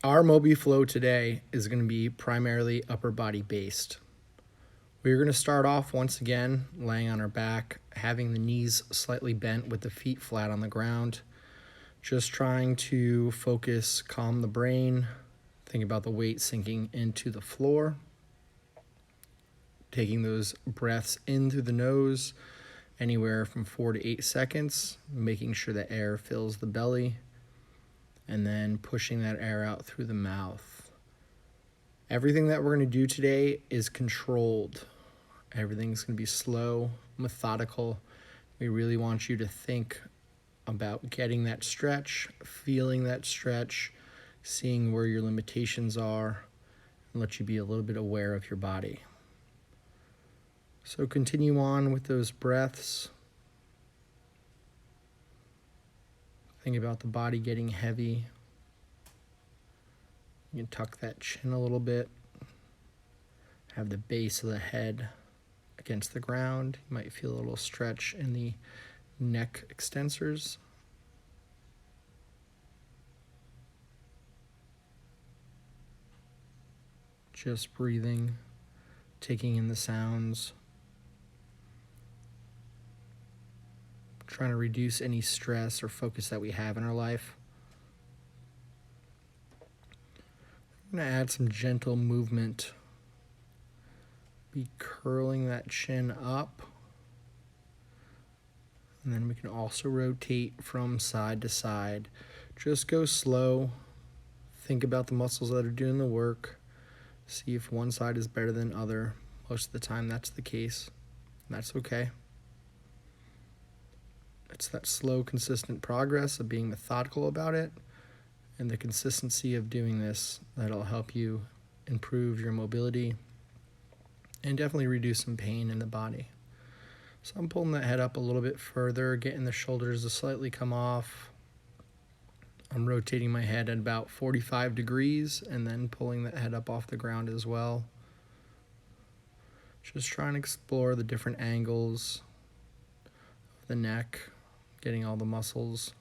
Our Mobi flow today is going to be primarily upper body based. We're going to start off once again laying on our back, having the knees slightly bent with the feet flat on the ground. Just trying to focus, calm the brain, think about the weight sinking into the floor. Taking those breaths in through the nose, anywhere from 4 to 8 seconds, making sure the air fills the belly, and then pushing that air out through the mouth. Everything that we're going to do today is controlled. Everything's going to be slow, methodical. We really want you to think about getting that stretch, feeling that stretch, seeing where your limitations are, and let you be a little bit aware of your body. So continue on with those breaths. Think about the body getting heavy. You can tuck that chin a little bit. Have the base of the head against the ground. You might feel a little stretch in the neck extensors. Just breathing, taking in the sounds. Trying to reduce any stress or focus that we have in our life. I'm going to add some gentle movement. Be curling that chin up. And then we can also rotate from side to side. Just go slow. Think about the muscles that are doing the work. See if one side is better than the other. Most of the time that's the case. And that's okay. It's that slow, consistent progress of being methodical about it and the consistency of doing this that'll help you improve your mobility and definitely reduce some pain in the body. So I'm pulling that head up a little bit further, getting the shoulders to slightly come off. I'm rotating my head at about 45 degrees and then pulling that head up off the ground as well. Just trying to explore the different angles of the neck. Getting all the muscles.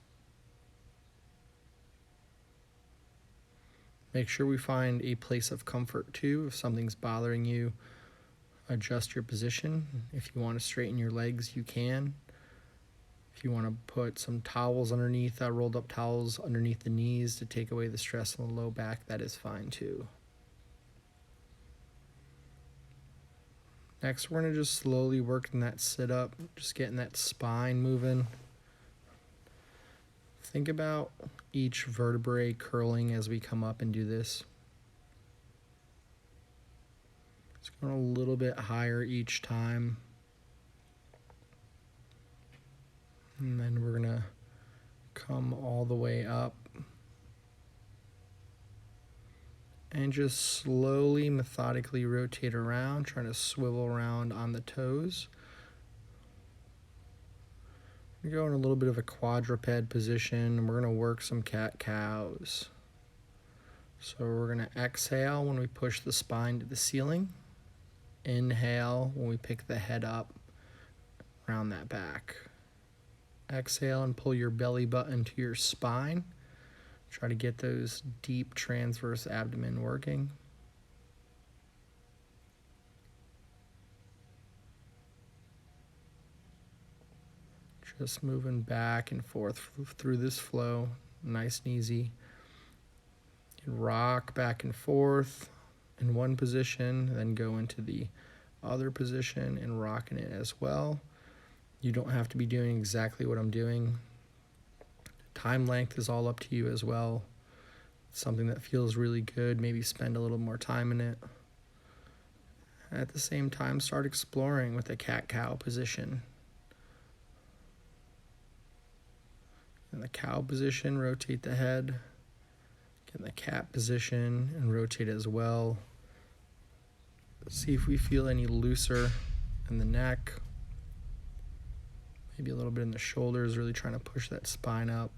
Make sure we find a place of comfort too. If something's bothering you, adjust your position. If you want to straighten your legs, you can. If you want to put some towels underneath, rolled up towels underneath the knees to take away the stress on the low back, that is fine too. Next, we're going to just slowly work in that sit up, just getting that spine moving. Think about each vertebrae curling as we come up and do this. It's going a little bit higher each time. And then we're going to come all the way up. And just slowly, methodically rotate around, trying to swivel around on the toes. We go in a little bit of a quadruped position, and we're going to work some cat-cows. So we're going to exhale when we push the spine to the ceiling. Inhale when we pick the head up around that back. Exhale and pull your belly button to your spine. Try to get those deep transverse abdomen working. Just moving back and forth through this flow, nice and easy. You can rock back and forth in one position, then go into the other position and rocking it as well. You don't have to be doing exactly what I'm doing. Time length is all up to you as well. Something that feels really good, maybe spend a little more time in it. At the same time, start exploring with the cat-cow position. In the cow position, rotate the head. Get in the cat position and rotate as well. See if we feel any looser in the neck. Maybe a little bit in the shoulders, really trying to push that spine up.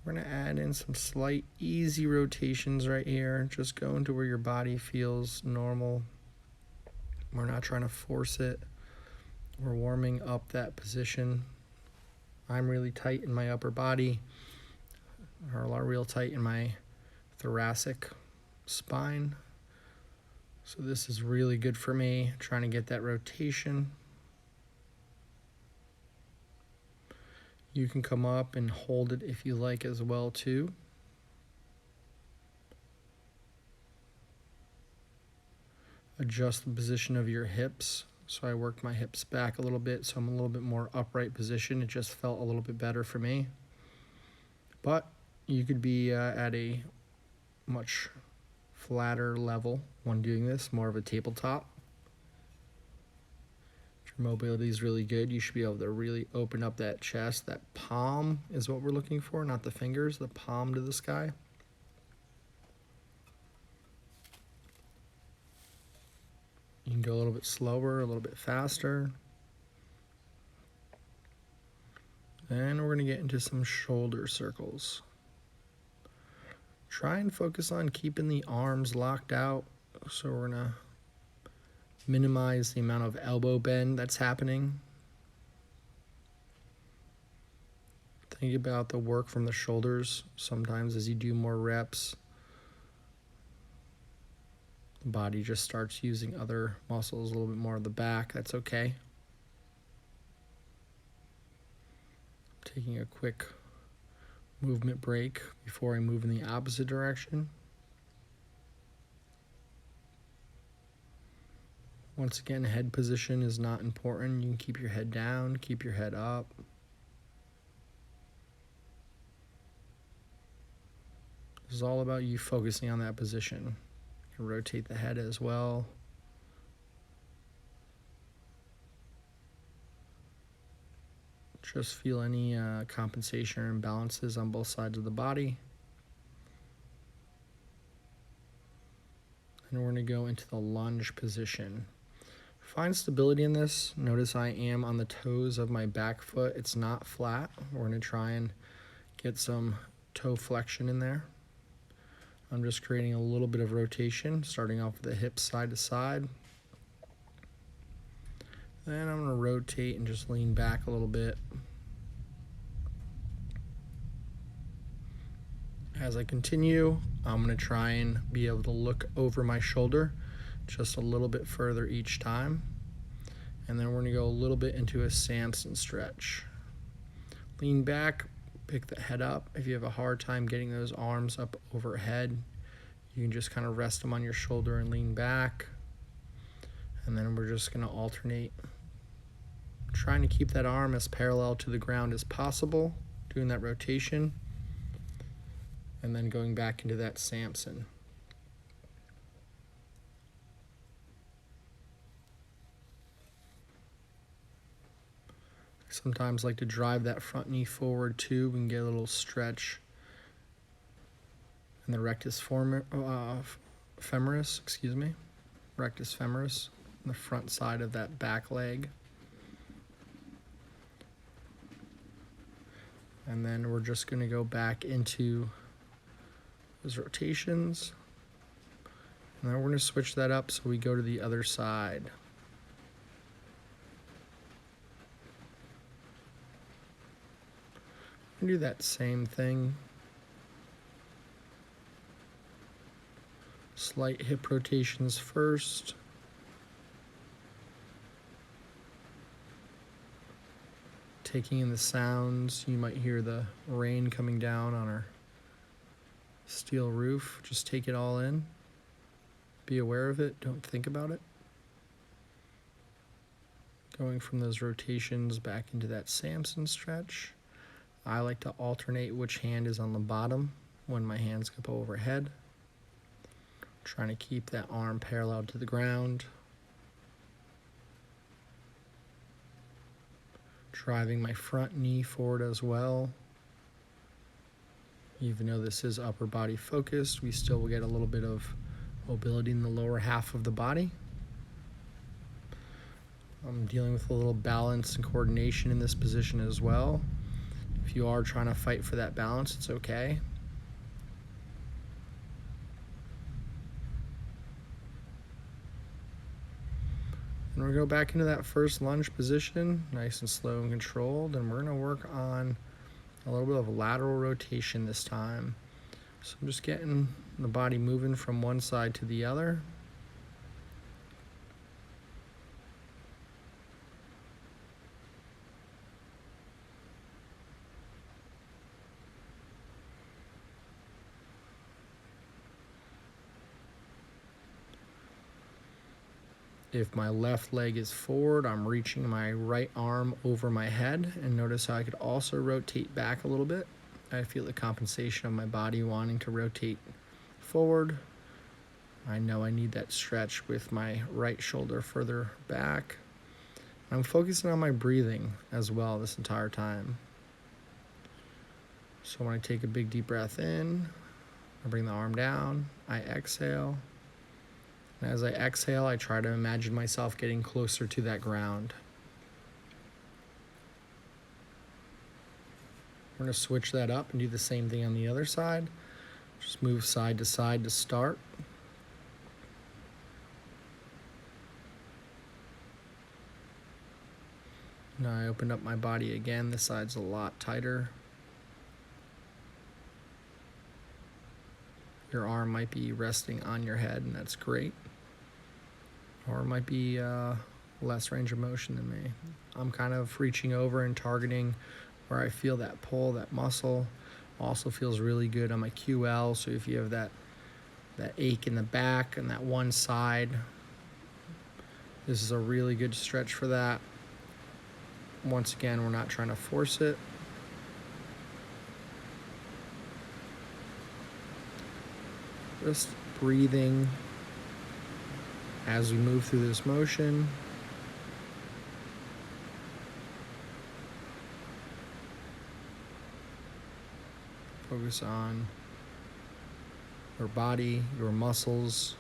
We're going to add in some slight easy rotations right here. Just go into where your body feels normal. We're not trying to force it. We're warming up that position. I'm really tight in my upper body. are real tight in my thoracic spine. So this is really good for me, trying to get that rotation. You can come up and hold it if you like as well too. Adjust the position of your hips. So I worked my hips back a little bit, so I'm a little bit more upright position. It just felt a little bit better for me. But you could be at a much flatter level when doing this, more of a tabletop. If your mobility is really good, you should be able to really open up that chest. That palm is what we're looking for, not the fingers, the palm to the sky. You can go a little bit slower, a little bit faster. And we're going to get into some shoulder circles. Try and focus on keeping the arms locked out. So we're going to minimize the amount of elbow bend that's happening. Think about the work from the shoulders. Sometimes as you do more reps, the body just starts using other muscles, a little bit more of the back. That's okay. Taking a quick movement break before I move in the opposite direction. Once again, head position is not important. You can keep your head down, keep your head up. This is all about you focusing on that position. You can rotate the head as well. Just feel any compensation or imbalances on both sides of the body. And we're going to go into the lunge position. Find stability in this. Notice I am on the toes of my back foot. It's not flat. We're going to try and get some toe flexion in there. I'm just creating a little bit of rotation, starting off with the hips side to side. Then I'm going to rotate and just lean back a little bit. As I continue, I'm going to try and be able to look over my shoulder just a little bit further each time. And then we're going to go a little bit into a Samson stretch. Lean back, pick the head up. If you have a hard time getting those arms up overhead, you can just kind of rest them on your shoulder and lean back. And then we're just going to alternate, trying to keep that arm as parallel to the ground as possible, doing that rotation, and then going back into that Samson. Sometimes like to drive that front knee forward too. We can get a little stretch in the rectus femoris, rectus femoris, on the front side of that back leg. And then we're just going to go back into those rotations. And then we're going to switch that up so we go to the other side. Do that same thing. Slight hip rotations first. Taking in the sounds. You might hear the rain coming down on our steel roof. Just take it all in. Be aware of it. Don't think about it. Going from those rotations back into that Samson stretch. I like to alternate which hand is on the bottom when my hands go overhead. Trying to keep that arm parallel to the ground. Driving my front knee forward as well. Even though this is upper body focused, we still will get a little bit of mobility in the lower half of the body. I'm dealing with a little balance and coordination in this position as well. If you are trying to fight for that balance, it's okay. And we'll go back into that first lunge position, nice and slow and controlled, and we're going to work on A little bit of lateral rotation this time. So I'm just getting the body moving from one side to the other. If my left leg is forward, I'm reaching my right arm over my head, and notice how I could also rotate back a little bit. I feel the compensation of my body wanting to rotate forward. I know I need that stretch with my right shoulder further back. I'm focusing on my breathing as well this entire time. So when I take a big deep breath in, I bring the arm down, I exhale. And as I exhale, I try to imagine myself getting closer to that ground. We're going to switch that up and do the same thing on the other side. Just move side to start. Now I open up my body again. This side's a lot tighter. Your arm might be resting on your head, and that's great. Or it might be less range of motion than me. I'm kind of reaching over and targeting where I feel that pull, that muscle. Also feels really good on my QL. So if you have that ache in the back and that one side, this is a really good stretch for that. Once again, we're not trying to force it. Just breathing as we move through this motion. Focus on your body, your muscles,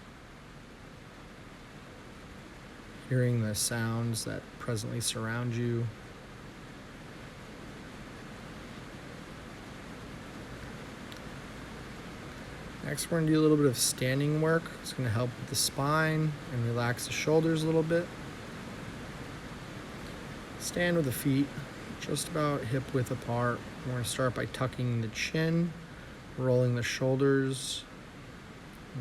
hearing the sounds that presently surround you. Next, we're going to do a little bit of standing work. It's going to help with the spine and relax the shoulders a little bit. Stand with the feet just about hip width apart. We're going to start by tucking the chin, rolling the shoulders,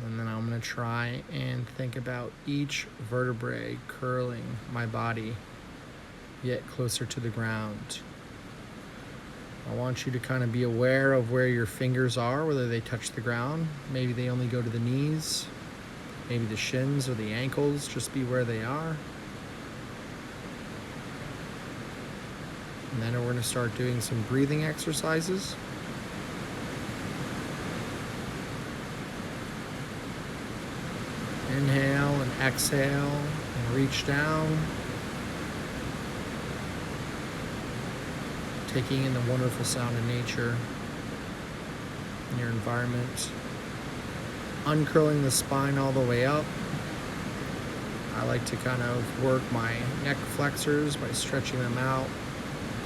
and then I'm going to try and think about each vertebrae curling my body, get closer to the ground. I want you to kind of be aware of where your fingers are, whether they touch the ground. Maybe they only go to the knees, maybe the shins or the ankles. Just be where they are. And then we're going to start doing some breathing exercises. Inhale and exhale and reach down. Taking in the wonderful sound of nature in your environment. Uncurling the spine all the way up. I like to kind of work my neck flexors by stretching them out,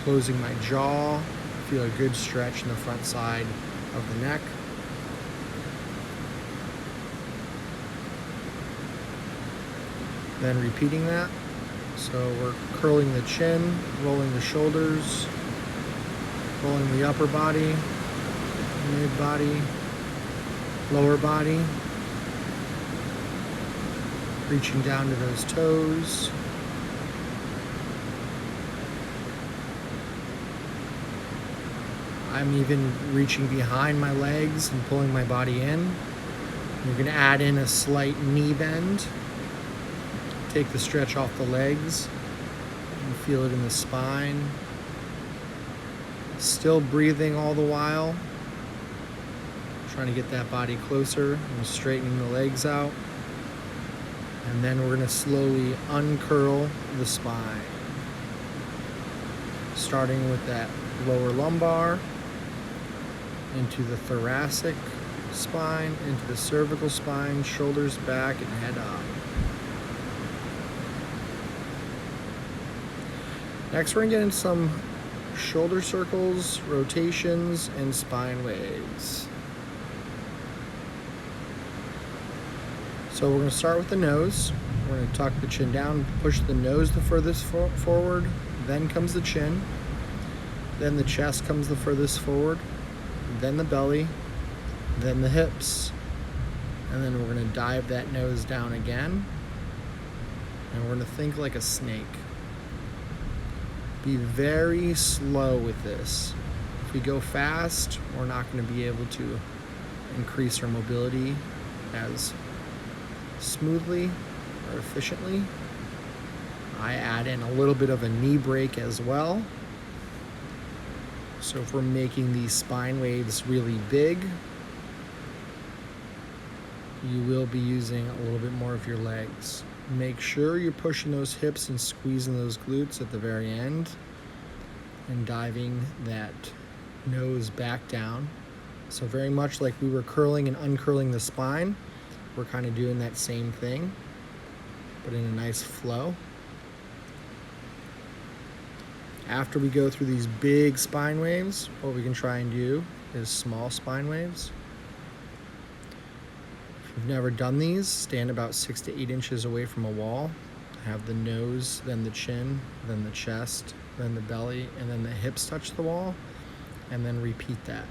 closing my jaw. Feel a good stretch in the front side of the neck. Then repeating that. So we're curling the chin, rolling the shoulders, rolling the upper body, mid body, lower body, reaching down to those toes. I'm even reaching behind my legs and pulling my body in. You're going to add in a slight knee bend. Take the stretch off the legs and feel it in the spine. Still breathing all the while. Trying to get that body closer and straightening the legs out. And then we're going to slowly uncurl the spine. Starting with that lower lumbar, into the thoracic spine, into the cervical spine, shoulders back and head up. Next, we're going to get into some shoulder circles, rotations, and spine waves. So we're going to start with the nose. We're going to tuck the chin down, push the nose the furthest forward, then comes the chin. then the chest comes the furthest forward, then the belly, then the hips. And then we're going to dive that nose down again. And we're going to think like a snake. Be very slow with this. If we go fast, we're not going to be able to increase our mobility as smoothly or efficiently. I add in a little bit of a knee break as well. So if we're making these spine waves really big, you will be using a little bit more of your legs. Make sure you're pushing those hips and squeezing those glutes at the very end and diving that nose back down. So very much like we were curling and uncurling the spine, we're kind of doing that same thing, but in a nice flow. After we go through these big spine waves, what we can try and do is small spine waves. If you've never done these, stand about 6 to 8 inches away from a wall. Have the nose, then the chin, then the chest, then the belly, and then the hips touch the wall, and then repeat that.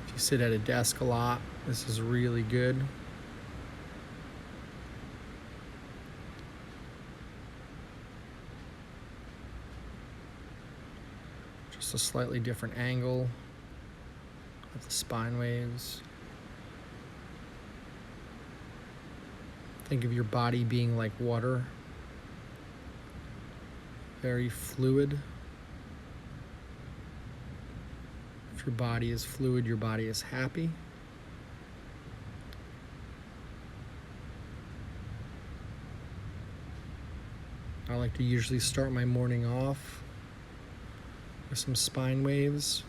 If you sit at a desk a lot, this is really good. Just a slightly different angle of the spine waves. Think of your body being like water, very fluid. If your body is fluid, your body is happy. I like to usually start my morning off with some spine waves.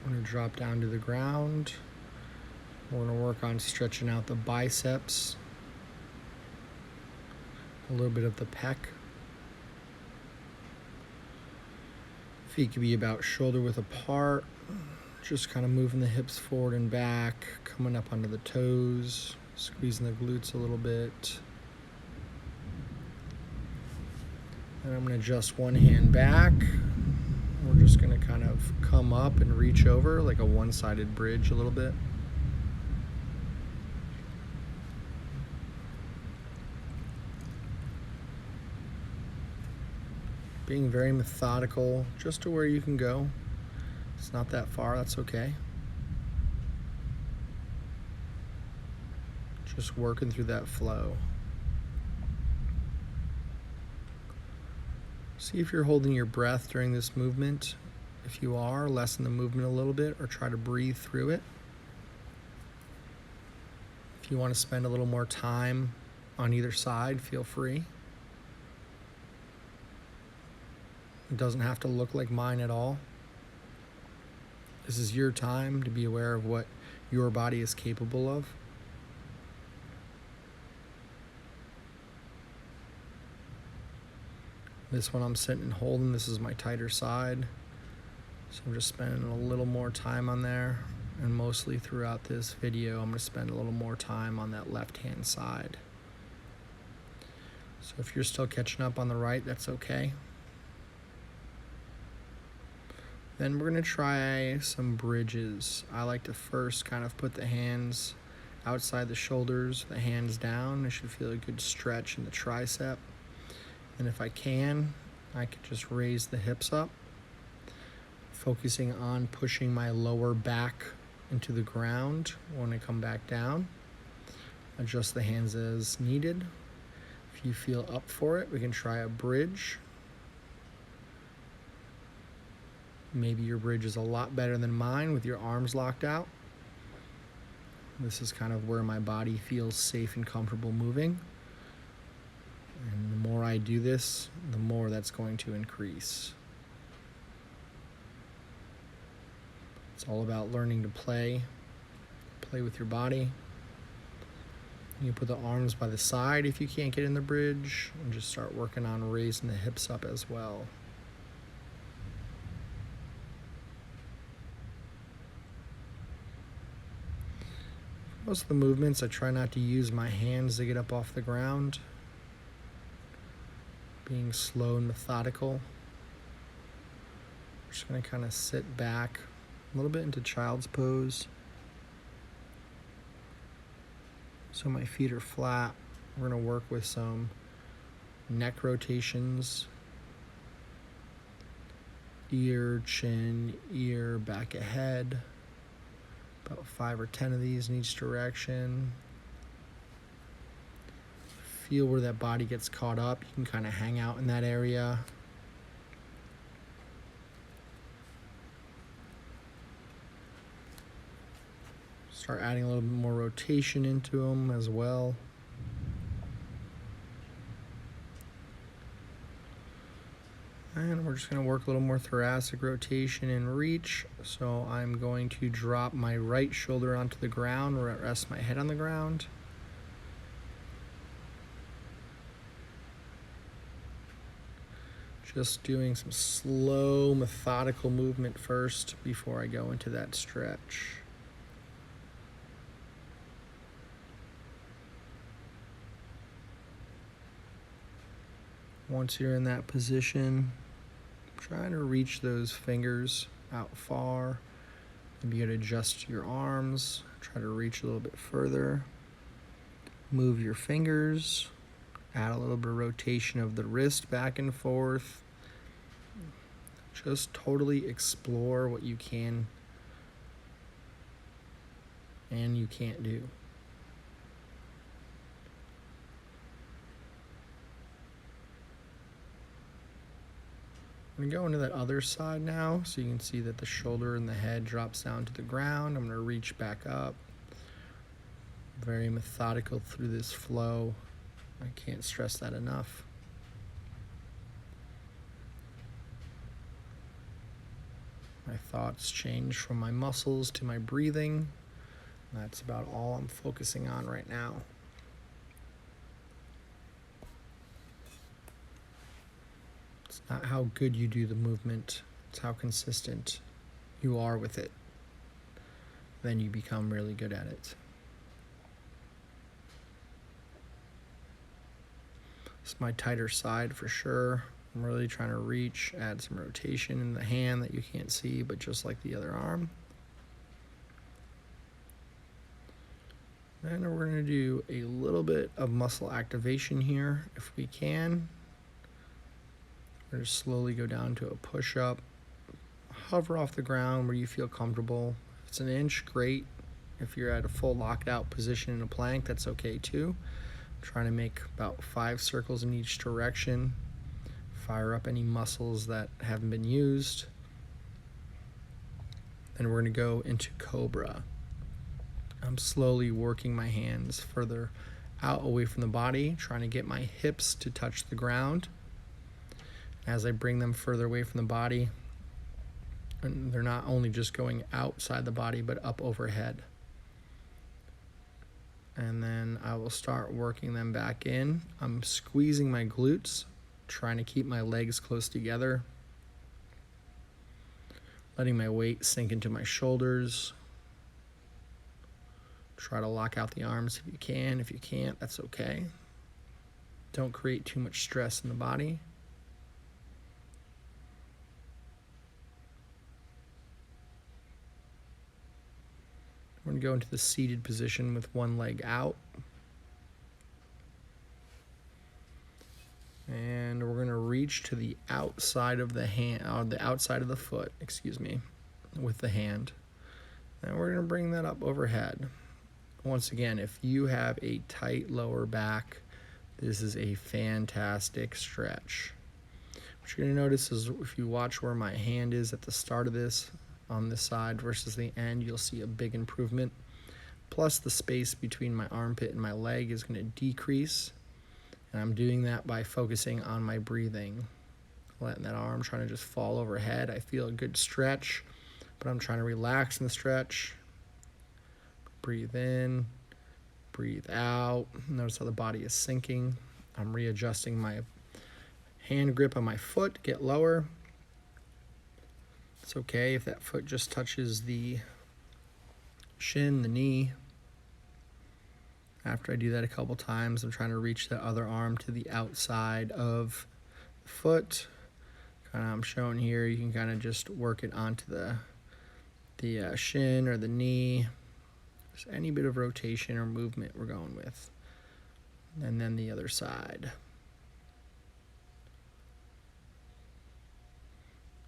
I'm going to drop down to the ground. We're going to work on stretching out the biceps, a little bit of the pec. Feet can be about shoulder width apart. Just kind of moving the hips forward and back, coming up onto the toes, squeezing the glutes a little bit. And I'm going to adjust one hand back. We're just going to kind of come up and reach over like a one-sided bridge a little bit. Being very methodical, just to where you can go. It's not that far, that's okay. Just working through that flow. See if you're holding your breath during this movement. If you are, lessen the movement a little bit or try to breathe through it. If you want to spend a little more time on either side, feel free. It doesn't have to look like mine at all. This is your time to be aware of what your body is capable of. This one I'm sitting and holding, this is my tighter side. So I'm just spending a little more time on there. And mostly throughout this video, I'm going to spend a little more time on that left-hand side. So if you're still catching up on the right, that's okay. Then we're going to try some bridges. I like to first kind of put the hands outside the shoulders, the hands down. I should feel a good stretch in the tricep. And if I can, I could just raise the hips up, focusing on pushing my lower back into the ground when I come back down. Adjust the hands as needed. If you feel up for it, we can try a bridge. Maybe your bridge is a lot better than mine with your arms locked out. This is kind of where my body feels safe and comfortable moving. And the more I do this, the more that's going to increase. It's all about learning to play with your body. You put the arms by the side if you can't get in the bridge, and just start working on raising the hips up as well. Most of the movements, I try not to use my hands to get up off the ground. Being slow and methodical. Just going to kind of sit back a little bit into child's pose. So my feet are flat. We're going to work with some neck rotations. Ear, chin, ear, back of head. About 5 or 10 of these in each direction. Feel where that body gets caught up. You can kind of hang out in that area. Start adding a little bit more rotation into them as well. And we're just going to work a little more thoracic rotation and reach. So I'm going to drop my right shoulder onto the ground, rest my head on the ground. Just doing some slow, methodical movement first before I go into that stretch. Once you're in that position, trying to reach those fingers out far. Maybe you gotta adjust your arms, try to reach a little bit further. Move your fingers, add a little bit of rotation of the wrist back and forth. Just totally explore what you can and you can't do. I'm going to go into that other side now, so you can see that the shoulder and the head drops down to the ground. I'm going to reach back up. Very methodical through this flow. I can't stress that enough. My thoughts change from my muscles to my breathing. That's about all I'm focusing on right now. It's not how good you do the movement, it's how consistent you are with it. Then you become really good at it. It's my tighter side for sure. I'm really trying to reach, add some rotation in the hand that you can't see, but just like the other arm. And we're going to do a little bit of muscle activation here if we can. We're going to slowly go down to a push-up. Hover off the ground where you feel comfortable. If it's an inch, great. If you're at a full locked out position in a plank, that's okay too. Trying to make about 5 circles in each direction. Fire up any muscles that haven't been used. Then we're going to go into Cobra. I'm slowly working my hands further out away from the body, trying to get my hips to touch the ground. As I bring them further away from the body, and they're not only just going outside the body, but up overhead. And then I will start working them back in. I'm squeezing my glutes, trying to keep my legs close together. Letting my weight sink into my shoulders. Try to lock out the arms if you can. If you can't, that's okay. Don't create too much stress in the body. We're going to go into the seated position with one leg out. And we're going to reach to the outside of the hand, the outside of the foot, with the hand. And we're going to bring that up overhead. Once again, if you have a tight lower back, this is a fantastic stretch. What you're going to notice is if you watch where my hand is at the start of this, on this side versus the end, you'll see a big improvement. Plus the space between my armpit and my leg is going to decrease. And I'm doing that by focusing on my breathing. Letting that arm trying to just fall overhead. I feel a good stretch, but I'm trying to relax in the stretch. Breathe in, breathe out. Notice how the body is sinking. I'm readjusting my hand grip on my foot, get lower. It's okay if that foot just touches the shin, the knee. After I do that a couple times, I'm trying to reach the other arm to the outside of the foot. Kind of I'm showing here, you can kind of just work it onto the shin or the knee. Just any bit of rotation or movement we're going with. And then the other side.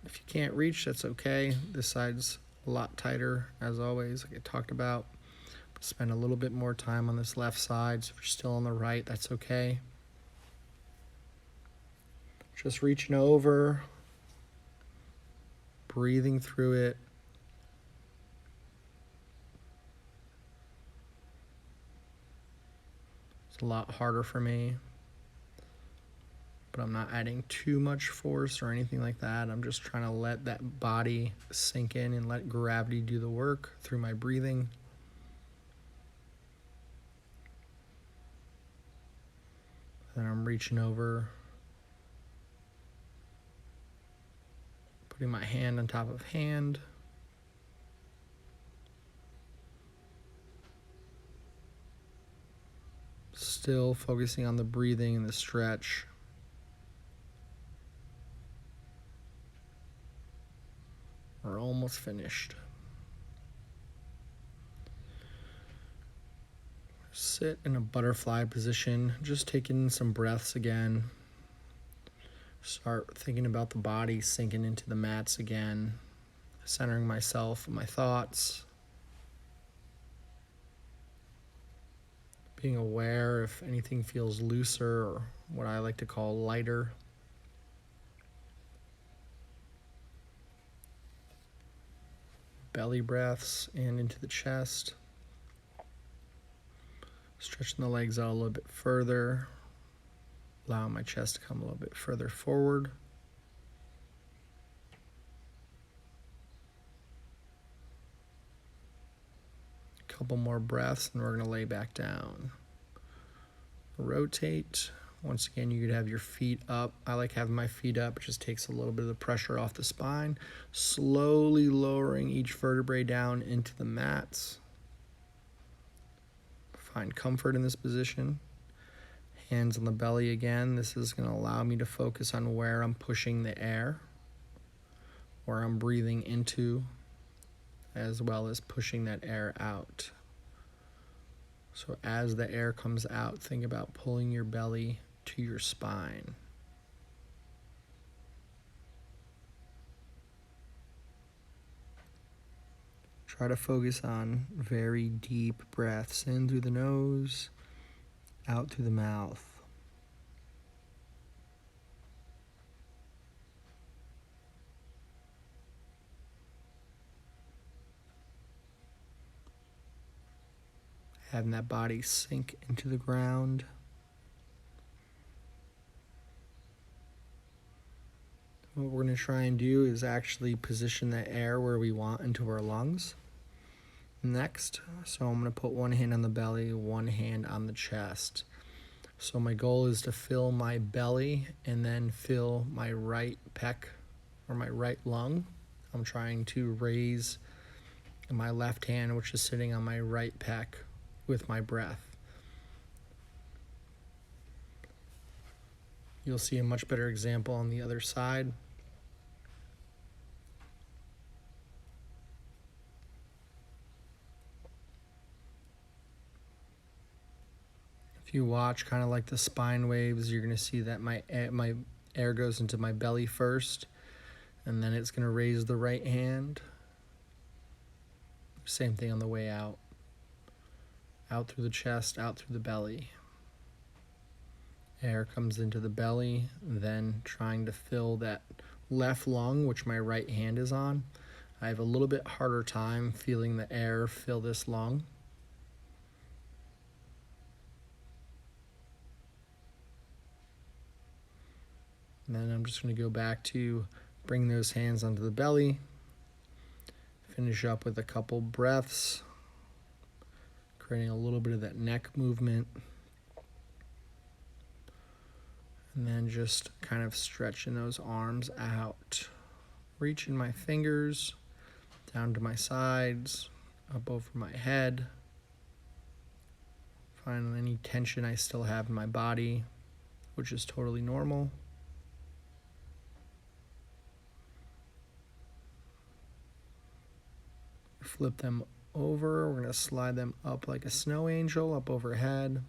If you can't reach, that's okay. This side's a lot tighter, as always, like I talked about. Spend a little bit more time on this left side, so if you're still on the right, that's okay. Just reaching over, breathing through it. It's a lot harder for me, but I'm not adding too much force or anything like that. I'm just trying to let that body sink in and let gravity do the work through my breathing. Then I'm reaching over, putting my hand on top of hand. Still focusing on the breathing and the stretch. We're almost finished. Sit in a butterfly position, just taking some breaths again. Start thinking about the body sinking into the mats again, centering myself and my thoughts. Being aware if anything feels looser or what I like to call lighter. Belly breaths and into the chest. Stretching the legs out a little bit further. Allowing my chest to come a little bit further forward. A couple more breaths and we're going to lay back down. Rotate. Once again, you could have your feet up. I like having my feet up. It just takes a little bit of the pressure off the spine. Slowly lowering each vertebrae down into the mats. Find comfort in this position. Hands on the belly again. This is going to allow me to focus on where I'm pushing the air, where I'm breathing into, as well as pushing that air out. So as the air comes out, think about pulling your belly to your spine. Try to focus on very deep breaths in through the nose, out through the mouth. Having that body sink into the ground. What we're going to try and do is actually position the air where we want into our lungs. Next, so I'm going to put one hand on the belly, one hand on the chest. So my goal is to fill my belly and then fill my right pec or my right lung. I'm trying to raise my left hand, which is sitting on my right pec, with my breath. You'll see a much better example on the other side. If you watch kind of like the spine waves, you're going to see that my air goes into my belly first, and then it's going to raise the right hand. Same thing on the way out. Out through the chest, out through the belly. Air comes into the belly, then trying to fill that left lung, which my right hand is on. I have a little bit harder time feeling the air fill this lung. And then I'm just going to go back to bring those hands onto the belly. Finish up with a couple breaths, creating a little bit of that neck movement. And then just kind of stretching those arms out. Reaching my fingers down to my sides, up over my head. Find any tension I still have in my body, which is totally normal. Flip them over. We're going to slide them up like a snow angel up overhead.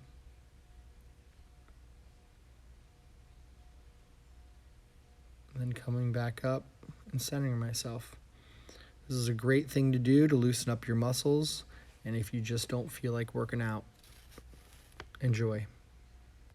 And then coming back up and centering myself. This is a great thing to do to loosen up your muscles, and if you just don't feel like working out, enjoy.